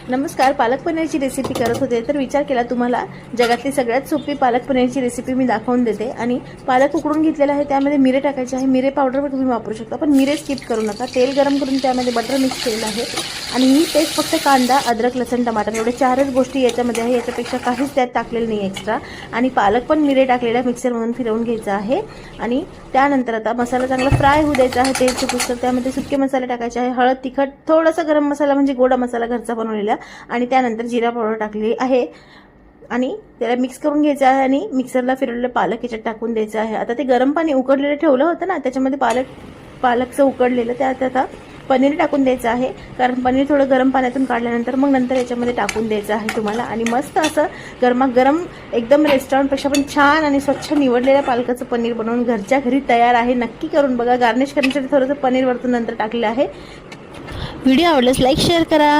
नमस्कार. पालक पनीरची रेसिपी करत होते तर विचार केला तुम्हाला जगातली सगळ्यात सोपी पालक पनीरची रेसिपी मी दाखवून देते. आणि पालक उकडून घेतलेला आहे, त्यामध्ये मिरे टाकायचे आहे. मिरे पावडर पण तुम्ही वापरू शकता, पण मिरे स्किप करू नका. तेल गरम करून त्यामध्ये बटर मिक्स केलेलं आहे आणि ही पेस्ट फक्त कांदा, अद्रक, लसूण, टमाटर एवढे 4च गोष्टी याच्यामध्ये आहे. याच्यापेक्षा काहीच त्यात टाकलेलं नाही एक्स्ट्रा. आणि पालक पण मिरे टाकलेला मिक्सरमधून फिरवून घ्यायचा आहे. आणि त्यानंतर आता मसाला चांगला फ्राय होऊ द्यायचा आहे. तेल सुटूस तर त्यामध्ये सुके मसाले टाकायचे आहे. हळद, तिखट, थोडासा गरम मसाला म्हणजे गोडा मसाला घरचा बनवलेला, आणि त्यानंतर जिरा पावडर टाकलेली आहे. आणि त्याला मिक्स करून घ्यायचं आहे आणि मिक्सरला फिरवलेलं पालक याच्यात टाकून द्यायचं आहे. आता ते गरम पाणी उकडलेलं ठेवलं होतं ना, त्याच्यामध्ये पालकचं उकडलेलं त्यात आता पनीर टाकून द्यायचं आहे. कारण पनीर थोडं गरम पाण्यातून काढल्यानंतर नंतर याच्यामध्ये टाकून द्यायचं आहे तुम्हाला. आणि मस्त असं गरमागरम एकदम रेस्टॉरंटपेक्षा पण छान आणि स्वच्छ निवडलेल्या पालकाचं पनीर बनवून घरच्या घरी तयार आहे. नक्की करून बघा. गार्निश करण्यासाठी थोडंसं पनीर वरतून नंतर टाकलेलं आहे. व्हिडिओ आवडल्यास लाईक शेअर करा.